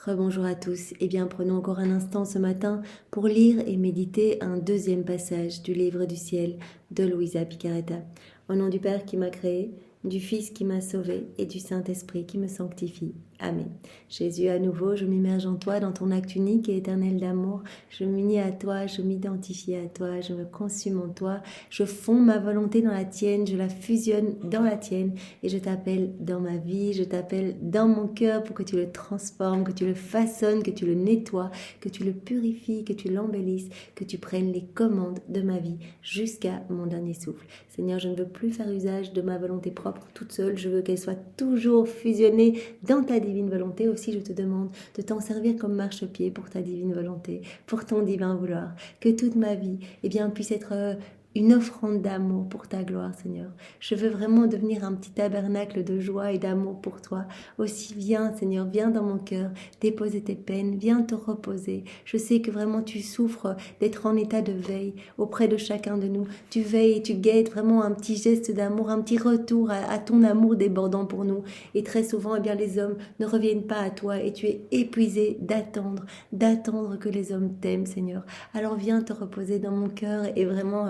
Rebonjour à tous. Eh bien, prenons encore un instant ce matin pour lire et méditer un deuxième passage du livre du ciel de Louisa Picaretta. Au nom du Père qui m'a créé, du Fils qui m'a sauvé et du Saint-Esprit qui me sanctifie. Amen. Jésus, à nouveau, je m'immerge en toi, dans ton acte unique et éternel d'amour. Je m'unis à toi, je m'identifie à toi, je me consume en toi. Je fonds ma volonté dans la tienne, je la fusionne dans la tienne et je t'appelle dans ma vie, je t'appelle dans mon cœur pour que tu le transformes, que tu le façonnes, que tu le nettoies, que tu le purifies, que tu l'embellisses, que tu prennes les commandes de ma vie jusqu'à mon dernier souffle. Seigneur, je ne veux plus faire usage de ma volonté propre toute seule, je veux qu'elle soit toujours fusionnée dans ta divine volonté. Aussi, je te demande de t'en servir comme marchepied pour ta divine volonté, pour ton divin vouloir, que toute ma vie puisse être une offrande d'amour pour ta gloire, Seigneur. Je veux vraiment devenir un petit tabernacle de joie et d'amour pour toi. Aussi, viens, Seigneur, viens dans mon cœur, déposer tes peines, viens te reposer. Je sais que vraiment tu souffres d'être en état de veille auprès de chacun de nous. Tu veilles et tu guettes vraiment un petit geste d'amour, un petit retour à ton amour débordant pour nous. Et très souvent, les hommes ne reviennent pas à toi et tu es épuisé d'attendre que les hommes t'aiment, Seigneur. Alors viens te reposer dans mon cœur et vraiment...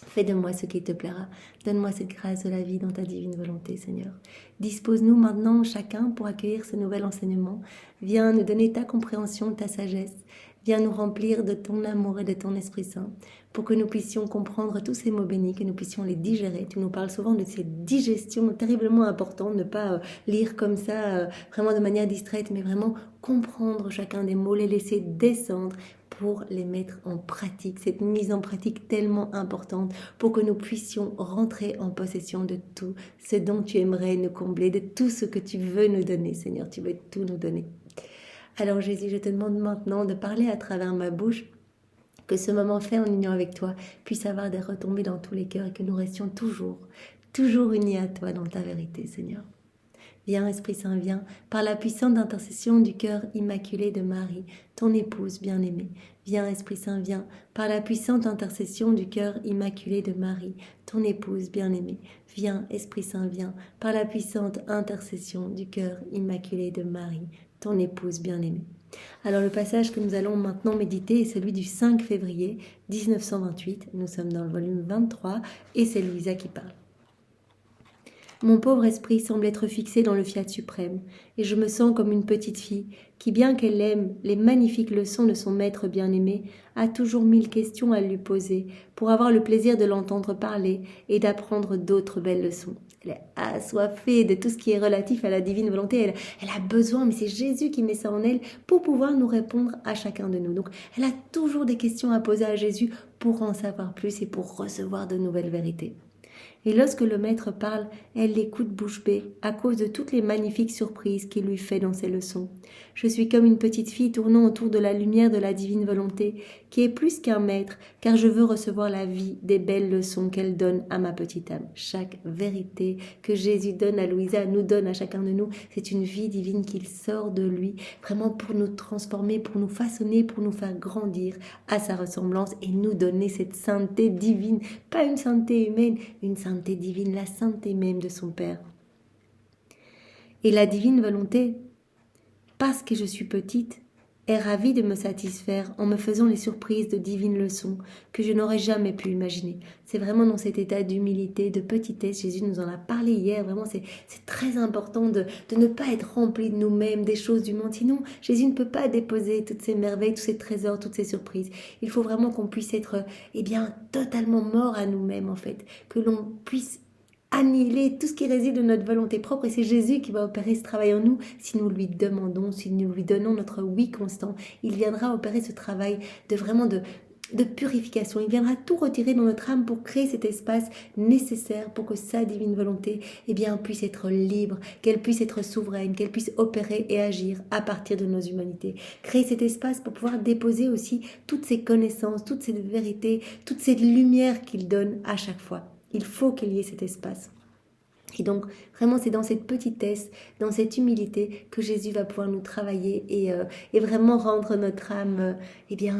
fais de moi ce qui te plaira. Donne-moi cette grâce de la vie dans ta divine volonté, Seigneur. Dispose-nous maintenant chacun pour accueillir ce nouvel enseignement. Viens nous donner ta compréhension, ta sagesse. Viens nous remplir de ton amour et de ton Esprit Saint pour que nous puissions comprendre tous ces mots bénis, que nous puissions les digérer. Tu nous parles souvent de cette digestion terriblement importante, ne pas lire comme ça, vraiment de manière distraite, mais vraiment comprendre chacun des mots, les laisser descendre pour les mettre en pratique, cette mise en pratique tellement importante pour que nous puissions rentrer en possession de tout ce dont tu aimerais nous combler, de tout ce que tu veux nous donner, Seigneur, tu veux tout nous donner. Alors Jésus, je te demande maintenant de parler à travers ma bouche, que ce moment fait en union avec toi puisse avoir des retombées dans tous les cœurs et que nous restions toujours unis à toi dans ta vérité, Seigneur. Viens, Esprit Saint, viens, par la puissante intercession du cœur immaculé de Marie, ton épouse bien-aimée. Viens, Esprit Saint, viens, par la puissante intercession du cœur immaculé de Marie, ton épouse bien-aimée. Viens, Esprit Saint, viens, par la puissante intercession du cœur immaculé de Marie, ton épouse bien-aimée. Alors le passage que nous allons maintenant méditer est celui du 5 février 1928. Nous sommes dans le volume 23 et c'est Louisa qui parle. Mon pauvre esprit semble être fixé dans le fiat suprême, et je me sens comme une petite fille qui, bien qu'elle aime les magnifiques leçons de son maître bien-aimé, a toujours 1000 questions à lui poser pour avoir le plaisir de l'entendre parler et d'apprendre d'autres belles leçons. Elle est assoiffée de tout ce qui est relatif à la divine volonté. Elle a besoin, mais c'est Jésus qui met ça en elle pour pouvoir nous répondre à chacun de nous. Donc, elle a toujours des questions à poser à Jésus pour en savoir plus et pour recevoir de nouvelles vérités. Et lorsque le maître parle, elle l'écoute bouche bée à cause de toutes les magnifiques surprises qu'il lui fait dans ses leçons. Je suis comme une petite fille tournant autour de la lumière de la divine volonté, qui est plus qu'un maître, car je veux recevoir la vie des belles leçons qu'elle donne à ma petite âme. Chaque vérité que Jésus donne à Louisa, nous donne à chacun de nous, c'est une vie divine qu'il sort de lui, vraiment pour nous transformer, pour nous façonner, pour nous faire grandir à sa ressemblance et nous donner cette sainteté divine, pas une sainteté humaine, une sainteté divine, la sainteté même de son Père. Et la divine volonté, parce que je suis petite, est ravie de me satisfaire en me faisant les surprises de divines leçons que je n'aurais jamais pu imaginer. C'est vraiment dans cet état d'humilité, de petitesse, Jésus nous en a parlé hier, vraiment c'est très important de ne pas être rempli de nous-mêmes, des choses du monde, sinon Jésus ne peut pas déposer toutes ces merveilles, tous ces trésors, toutes ces surprises. Il faut vraiment qu'on puisse être totalement mort à nous-mêmes en fait, que l'on puisse annihiler tout ce qui réside de notre volonté propre et c'est Jésus qui va opérer ce travail en nous si nous lui demandons, si nous lui donnons notre oui constant. Il viendra opérer ce travail de purification. Il viendra tout retirer dans notre âme pour créer cet espace nécessaire pour que sa divine volonté puisse être libre, qu'elle puisse être souveraine, qu'elle puisse opérer et agir à partir de nos humanités. Créer cet espace pour pouvoir déposer aussi toutes ces connaissances, toutes ces vérités, toute cette lumière qu'il donne à chaque fois. Il faut qu'il y ait cet espace. Et donc, vraiment, c'est dans cette petitesse, dans cette humilité que Jésus va pouvoir nous travailler et vraiment rendre notre âme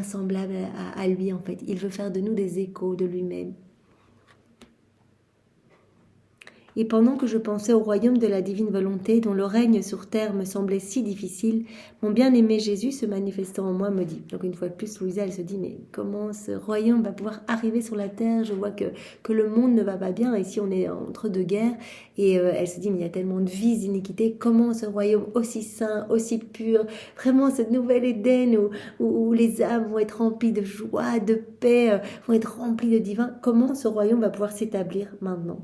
semblable à lui, en fait. Il veut faire de nous des échos de lui-même. Et pendant que je pensais au royaume de la divine volonté, dont le règne sur terre me semblait si difficile, mon bien-aimé Jésus, se manifestant en moi, me dit. Donc une fois de plus, Louisa, elle se dit, mais comment ce royaume va pouvoir arriver sur la terre? Je vois que le monde ne va pas bien. Ici, on est entre deux guerres. Et elle se dit, mais il y a tellement de vices, d'iniquités. Comment ce royaume aussi saint, aussi pur, vraiment cette nouvelle Éden où les âmes vont être remplies de joie, de paix, vont être remplies de divin, comment ce royaume va pouvoir s'établir maintenant?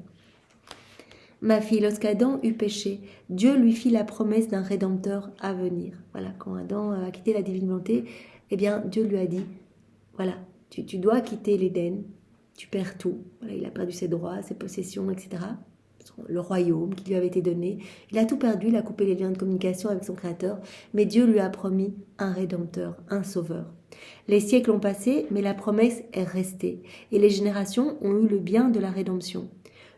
Ma fille, lorsqu'Adam eut péché, Dieu lui fit la promesse d'un rédempteur à venir. Voilà, quand Adam a quitté la divine volonté, eh bien, Dieu lui a dit, voilà, tu dois quitter l'Éden, tu perds tout. Voilà, il a perdu ses droits, ses possessions, etc. Le royaume qui lui avait été donné. Il a tout perdu, il a coupé les liens de communication avec son Créateur, mais Dieu lui a promis un rédempteur, un sauveur. Les siècles ont passé, mais la promesse est restée, et les générations ont eu le bien de la rédemption.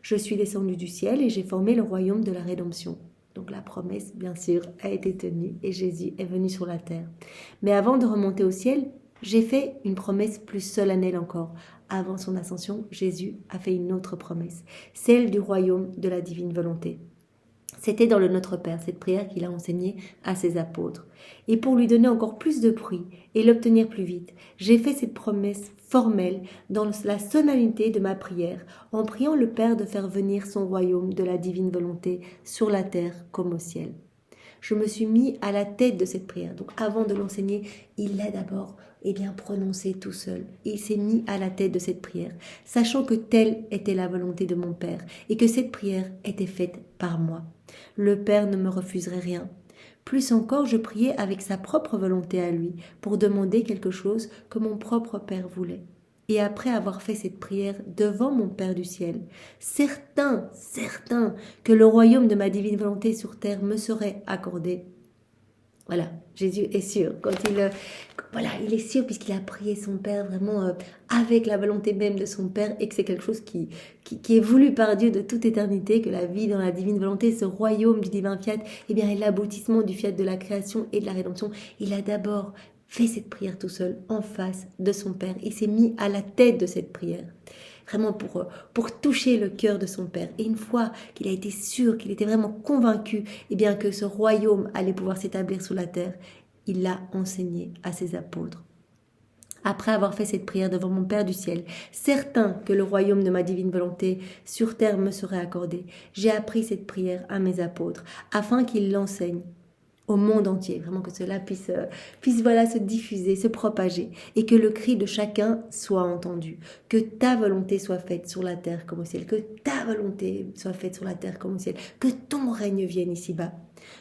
Je suis descendu du ciel et j'ai formé le royaume de la rédemption. Donc la promesse, bien sûr, a été tenue et Jésus est venu sur la terre. Mais avant de remonter au ciel, j'ai fait une promesse plus solennelle encore. Avant son ascension, Jésus a fait une autre promesse, celle du royaume de la divine volonté. C'était dans le Notre Père, cette prière qu'il a enseignée à ses apôtres. Et pour lui donner encore plus de bruit et l'obtenir plus vite, j'ai fait cette promesse formelle dans la solennité de ma prière, en priant le Père de faire venir son royaume de la divine volonté sur la terre comme au ciel. Je me suis mis à la tête de cette prière. Donc avant de l'enseigner, il l'a d'abord prononcée tout seul. Et il s'est mis à la tête de cette prière, sachant que telle était la volonté de mon Père et que cette prière était faite par moi. Le Père ne me refuserait rien. Plus encore, je priais avec sa propre volonté à lui pour demander quelque chose que mon propre Père voulait. Et après avoir fait cette prière devant mon Père du ciel, certain que le royaume de ma divine volonté sur terre me serait accordé. Voilà, Jésus est sûr. Il est sûr puisqu'il a prié son Père vraiment avec la volonté même de son Père et que c'est quelque chose qui est voulu par Dieu de toute éternité, que la vie dans la divine volonté, ce royaume du divin fiat, est l'aboutissement du fiat de la création et de la rédemption. Il a d'abord fait cette prière tout seul en face de son Père. Il s'est mis à la tête de cette prière. Vraiment pour toucher le cœur de son Père. Et une fois qu'il a été sûr, qu'il était vraiment convaincu que ce royaume allait pouvoir s'établir sur la terre, il l'a enseigné à ses apôtres. Après avoir fait cette prière devant mon Père du ciel, certain que le royaume de ma divine volonté sur terre me serait accordé, j'ai appris cette prière à mes apôtres, afin qu'ils l'enseignent au monde entier, vraiment que cela puisse se diffuser, se propager, et que le cri de chacun soit entendu, que ta volonté soit faite sur la terre comme au ciel, que ta volonté soit faite sur la terre comme au ciel, que ton règne vienne ici-bas.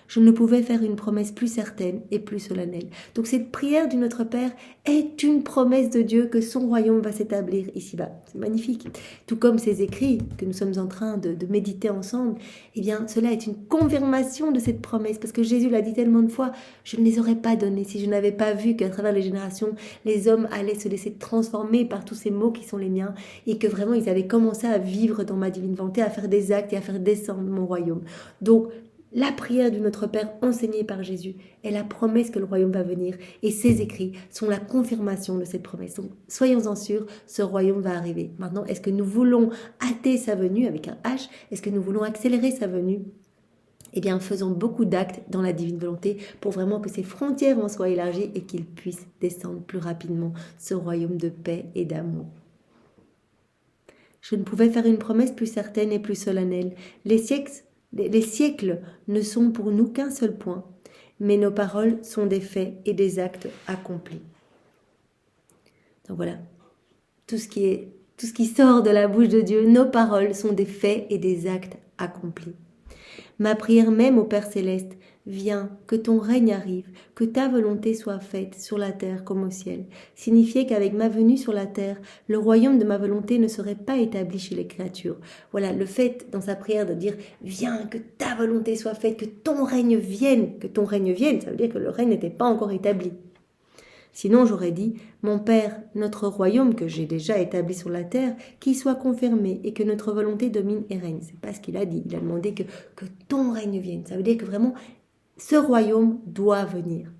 Je ne pouvais faire une promesse plus certaine et plus solennelle. Donc cette prière du Notre Père est une promesse de Dieu que son royaume va s'établir ici-bas. C'est magnifique. Tout comme ces écrits que nous sommes en train de méditer ensemble, cela est une confirmation de cette promesse, parce que Jésus l'a dit tellement de fois, je ne les aurais pas donnés si je n'avais pas vu qu'à travers les générations, les hommes allaient se laisser transformer par tous ces mots qui sont les miens, et que vraiment ils allaient commencer à vivre dans ma divine volonté, à faire des actes et à faire descendre mon royaume. Donc, la prière du Notre Père enseignée par Jésus est la promesse que le royaume va venir, et ces écrits sont la confirmation de cette promesse. Donc, soyons-en sûrs, ce royaume va arriver. Maintenant, est-ce que nous voulons hâter sa venue avec un H? Est-ce que nous voulons accélérer sa venue? Faisons beaucoup d'actes dans la divine volonté pour vraiment que ses frontières en soient élargies et qu'il puisse descendre plus rapidement ce royaume de paix et d'amour. Je ne pouvais faire une promesse plus certaine et plus solennelle. Les siècles ne sont pour nous qu'un seul point, mais nos paroles sont des faits et des actes accomplis. Donc voilà, tout ce qui sort de la bouche de Dieu, nos paroles sont des faits et des actes accomplis. Ma prière même au Père Céleste, viens, que ton règne arrive, que ta volonté soit faite sur la terre comme au ciel, signifiait qu'avec ma venue sur la terre, le royaume de ma volonté ne serait pas établi chez les créatures. Voilà, le fait dans sa prière de dire, viens, que ta volonté soit faite, que ton règne vienne, ça veut dire que le règne n'était pas encore établi. Sinon, j'aurais dit, mon Père, notre royaume que j'ai déjà établi sur la terre, qu'il soit confirmé et que notre volonté domine et règne. C'est pas ce qu'il a dit. Il a demandé que ton règne vienne. Ça veut dire que vraiment, ce royaume doit venir.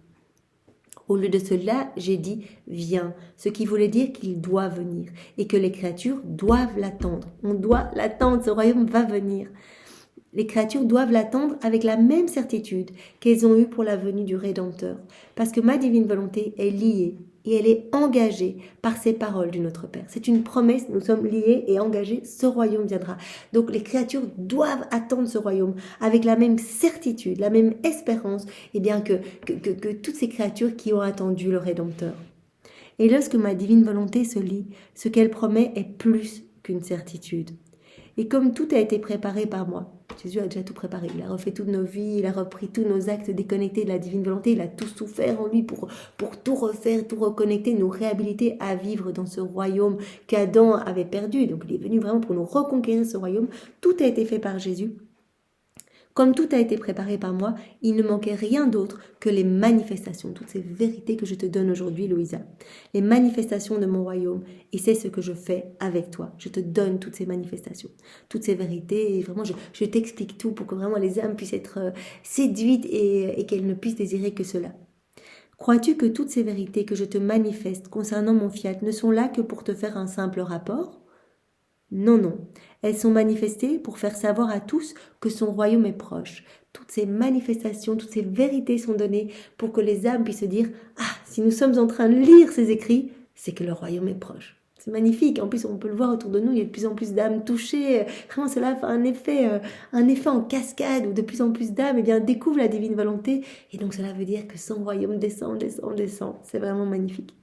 Au lieu de cela, j'ai dit « viens », ce qui voulait dire qu'il doit venir et que les créatures doivent l'attendre. On doit l'attendre, ce royaume va venir. Les créatures doivent l'attendre avec la même certitude qu'elles ont eue pour la venue du Rédempteur, parce que ma divine volonté est liée et elle est engagée par ces paroles du Notre Père. C'est une promesse, nous sommes liés et engagés, ce royaume viendra. Donc les créatures doivent attendre ce royaume avec la même certitude, la même espérance, et bien que toutes ces créatures qui ont attendu le Rédempteur. Et lorsque ma divine volonté se lie, ce qu'elle promet est plus qu'une certitude. Et comme tout a été préparé par moi, Jésus a déjà tout préparé, il a refait toutes nos vies, il a repris tous nos actes déconnectés de la divine volonté, il a tout souffert en lui pour tout refaire, tout reconnecter, nous réhabiliter à vivre dans ce royaume qu'Adam avait perdu. Donc il est venu vraiment pour nous reconquérir ce royaume. Tout a été fait par Jésus. Comme tout a été préparé par moi, il ne manquait rien d'autre que les manifestations, toutes ces vérités que je te donne aujourd'hui, Louisa. Les manifestations de mon royaume, et c'est ce que je fais avec toi. Je te donne toutes ces manifestations, toutes ces vérités, et vraiment je t'explique tout pour que vraiment les âmes puissent être séduites et qu'elles ne puissent désirer que cela. Crois-tu que toutes ces vérités que je te manifeste concernant mon fiat ne sont là que pour te faire un simple rapport ? Non, non. Elles sont manifestées pour faire savoir à tous que son royaume est proche. Toutes ces manifestations, toutes ces vérités sont données pour que les âmes puissent se dire « Ah, si nous sommes en train de lire ces écrits, c'est que le royaume est proche. » C'est magnifique. En plus, on peut le voir autour de nous, il y a de plus en plus d'âmes touchées. Vraiment, cela fait un effet en cascade où de plus en plus d'âmes découvrent la divine volonté. Et donc, cela veut dire que son royaume descend, descend, descend. C'est vraiment magnifique.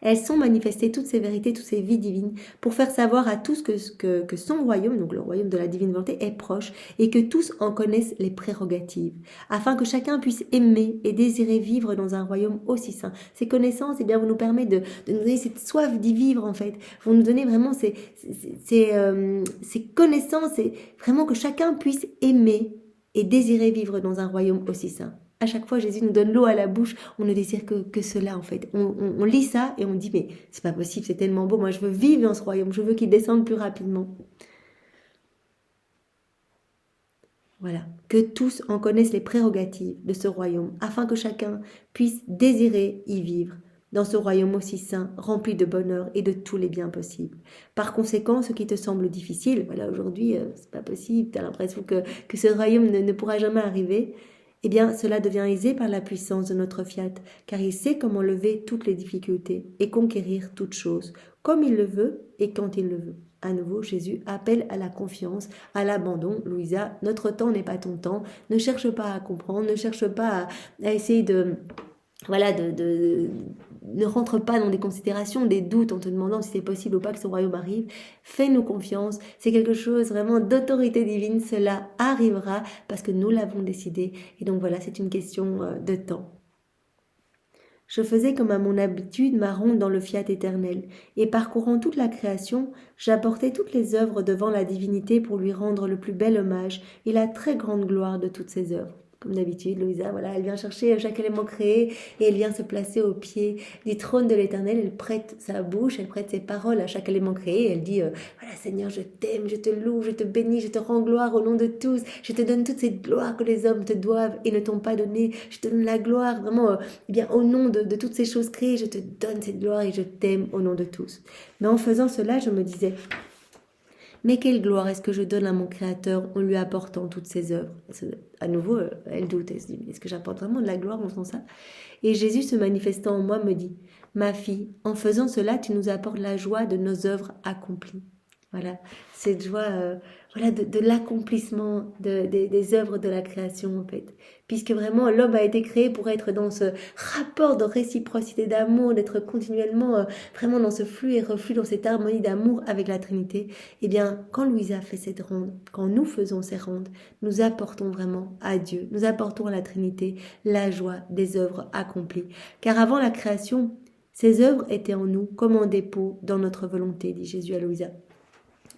Elles sont manifestées, toutes ces vérités, toutes ces vies divines, pour faire savoir à tous que son royaume, donc le royaume de la divine volonté, est proche et que tous en connaissent les prérogatives, afin que chacun puisse aimer et désirer vivre dans un royaume aussi saint. Ces connaissances vont nous permettre de nous donner cette soif d'y vivre, en fait, vont nous donner vraiment ces connaissances et vraiment que chacun puisse aimer et désirer vivre dans un royaume aussi saint. À chaque fois, Jésus nous donne l'eau à la bouche, on ne désire que cela en fait. On lit ça et on dit mais c'est pas possible, c'est tellement beau, moi je veux vivre dans ce royaume, je veux qu'il descende plus rapidement. Voilà, que tous en connaissent les prérogatives de ce royaume, afin que chacun puisse désirer y vivre, dans ce royaume aussi saint, rempli de bonheur et de tous les biens possibles. Par conséquent, ce qui te semble difficile, voilà aujourd'hui c'est pas possible, tu as l'impression que ce royaume ne pourra jamais arriver, eh bien, cela devient aisé par la puissance de notre fiat, car il sait comment lever toutes les difficultés et conquérir toutes choses, comme il le veut et quand il le veut. À nouveau, Jésus appelle à la confiance, à l'abandon. Louisa, notre temps n'est pas ton temps. Ne cherche pas à comprendre, ne cherche pas à essayer ne rentre pas dans des considérations, des doutes en te demandant si c'est possible ou pas que son royaume arrive. Fais-nous confiance, c'est quelque chose vraiment d'autorité divine, cela arrivera parce que nous l'avons décidé. Et donc voilà, c'est une question de temps. Je faisais comme à mon habitude ma ronde dans le fiat éternel, et parcourant toute la création, j'apportais toutes les œuvres devant la divinité pour lui rendre le plus bel hommage et la très grande gloire de toutes ses œuvres. Comme d'habitude, Louisa, elle vient chercher chaque élément créé et elle vient se placer au pied du trône de l'Éternel. Elle prête sa bouche, elle prête ses paroles à chaque élément créé. Et elle dit, voilà Seigneur, je t'aime, je te loue, je te bénis, je te rends gloire au nom de tous. Je te donne toutes ces gloires que les hommes te doivent et ne t'ont pas donné. Je te donne la gloire, vraiment, au nom de toutes ces choses créées, je te donne cette gloire et je t'aime au nom de tous. Mais en faisant cela, je me disais... Mais quelle gloire est-ce que je donne à mon Créateur en lui apportant toutes ses œuvres? À nouveau, elle doute, elle se dit, est-ce que j'apporte vraiment de la gloire en faisant ça? Et Jésus se manifestant en moi me dit, ma fille, en faisant cela, tu nous apportes la joie de nos œuvres accomplies. Voilà, cette joie de l'accomplissement des œuvres de la création en fait. Puisque vraiment l'homme a été créé pour être dans ce rapport de réciprocité d'amour, d'être continuellement vraiment dans ce flux et reflux, dans cette harmonie d'amour avec la Trinité. Eh bien, quand Louisa fait cette ronde, quand nous faisons ces rondes, nous apportons vraiment à Dieu, nous apportons à la Trinité la joie des œuvres accomplies. Car avant la création, ces œuvres étaient en nous comme en dépôt dans notre volonté, dit Jésus à Louisa.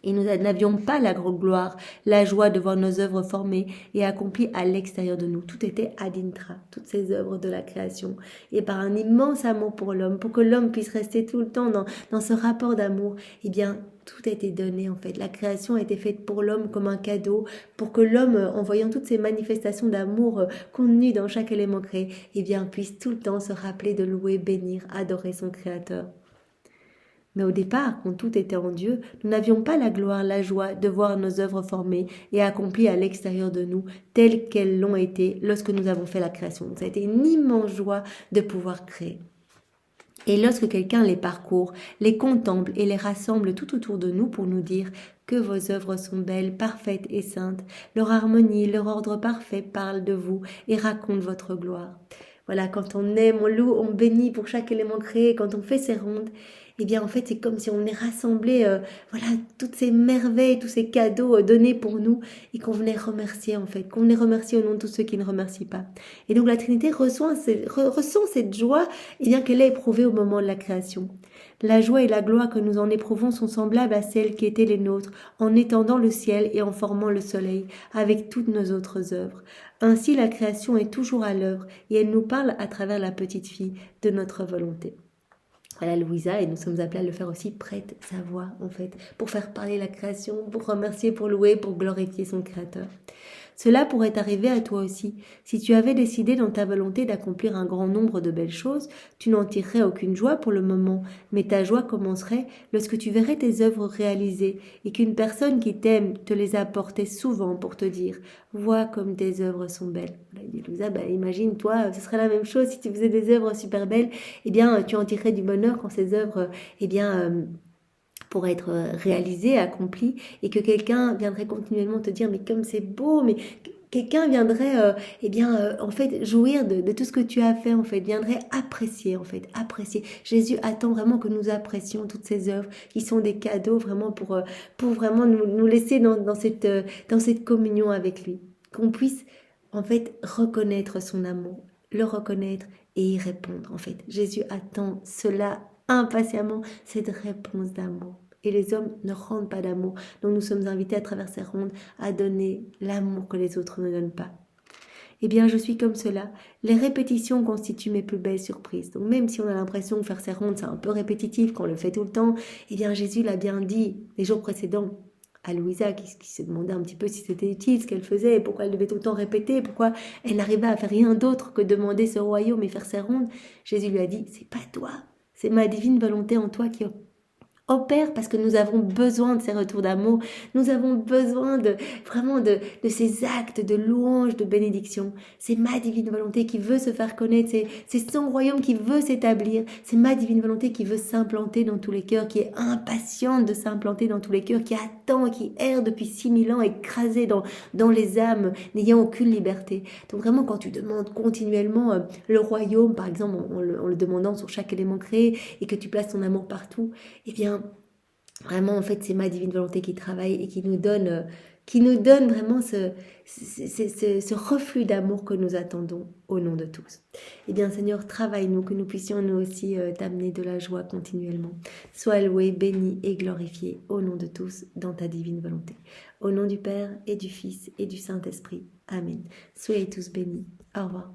Et nous n'avions pas la grande gloire, la joie de voir nos œuvres formées et accomplies à l'extérieur de nous. Tout était ad intra, toutes ces œuvres de la création. Et par un immense amour pour l'homme, pour que l'homme puisse rester tout le temps dans ce rapport d'amour, eh bien, tout a été donné en fait. La création a été faite pour l'homme comme un cadeau, pour que l'homme, en voyant toutes ces manifestations d'amour contenues dans chaque élément créé, eh bien, puisse tout le temps se rappeler de louer, bénir, adorer son Créateur. Mais au départ, quand tout était en Dieu, nous n'avions pas la gloire, la joie de voir nos œuvres formées et accomplies à l'extérieur de nous, telles qu'elles l'ont été lorsque nous avons fait la création. Ça a été une immense joie de pouvoir créer. Et lorsque quelqu'un les parcourt, les contemple et les rassemble tout autour de nous pour nous dire que vos œuvres sont belles, parfaites et saintes, leur harmonie, leur ordre parfait parlent de vous et racontent votre gloire. Voilà, quand on aime, on loue, on bénit pour chaque élément créé, quand on fait ces rondes, eh bien en fait c'est comme si on est rassemblé, voilà, toutes ces merveilles, tous ces cadeaux donnés pour nous et qu'on venait remercier en fait, qu'on venait remercier au nom de tous ceux qui ne remercient pas. Et donc la Trinité ressent cette joie eh bien qu'elle a éprouvée au moment de la création. La joie et la gloire que nous en éprouvons sont semblables à celles qui étaient les nôtres en étendant le ciel et en formant le soleil avec toutes nos autres œuvres. Ainsi la création est toujours à l'œuvre et elle nous parle à travers la petite fille de notre volonté. Voilà Louisa, et nous sommes appelés à le faire aussi, prête sa voix en fait, pour faire parler la création, pour remercier, pour louer, pour glorifier son Créateur. Cela pourrait arriver à toi aussi. Si tu avais décidé dans ta volonté d'accomplir un grand nombre de belles choses, tu n'en tirerais aucune joie pour le moment, mais ta joie commencerait lorsque tu verrais tes œuvres réalisées et qu'une personne qui t'aime te les apportait souvent pour te dire « Vois comme tes œuvres sont belles ». Louisa, imagine, toi, ce serait la même chose si tu faisais des œuvres super belles, eh bien, tu en tirerais du bonheur quand ces œuvres, pour être réalisé, accompli, et que quelqu'un viendrait continuellement te dire mais comme c'est beau, mais quelqu'un viendrait en fait jouir de tout ce que tu as fait, en fait viendrait apprécier, apprécier. Jésus attend vraiment que nous apprécions toutes ces œuvres qui sont des cadeaux vraiment pour vraiment nous laisser dans cette communion avec lui, qu'on puisse en fait reconnaître son amour, le reconnaître et y répondre. En fait Jésus attend cela impatiemment, cette réponse d'amour. Et les hommes ne rendent pas d'amour. Donc nous sommes invités à travers ces rondes à donner l'amour que les autres ne donnent pas. Eh bien, je suis comme cela. Les répétitions constituent mes plus belles surprises. Donc même si on a l'impression que faire ces rondes, c'est un peu répétitif, qu'on le fait tout le temps, eh bien Jésus l'a bien dit les jours précédents à Louisa, qui se demandait un petit peu si c'était utile ce qu'elle faisait, pourquoi elle devait tout le temps répéter, pourquoi elle n'arrivait à faire rien d'autre que demander ce royaume et faire ses rondes. Jésus lui a dit, c'est pas toi, c'est ma divine volonté en toi qui opère, parce que nous avons besoin de ces retours d'amour, nous avons besoin de ces actes de louange, de bénédiction. C'est ma divine volonté qui veut se faire connaître, c'est son royaume qui veut s'établir, c'est ma divine volonté qui veut s'implanter dans tous les cœurs, qui est impatiente de s'implanter dans tous les cœurs, qui attend, qui erre depuis 6000 ans, écrasé dans les âmes, n'ayant aucune liberté. Donc vraiment, quand tu demandes continuellement le royaume, par exemple, en le demandant sur chaque élément créé, et que tu places ton amour partout, eh bien, vraiment, en fait, c'est ma divine volonté qui travaille et qui nous donne vraiment ce reflux d'amour que nous attendons au nom de tous. Eh bien, Seigneur, travaille-nous, que nous puissions nous aussi t'amener de la joie continuellement. Sois loué, béni et glorifié au nom de tous dans ta divine volonté. Au nom du Père et du Fils et du Saint-Esprit. Amen. Soyez tous bénis. Au revoir.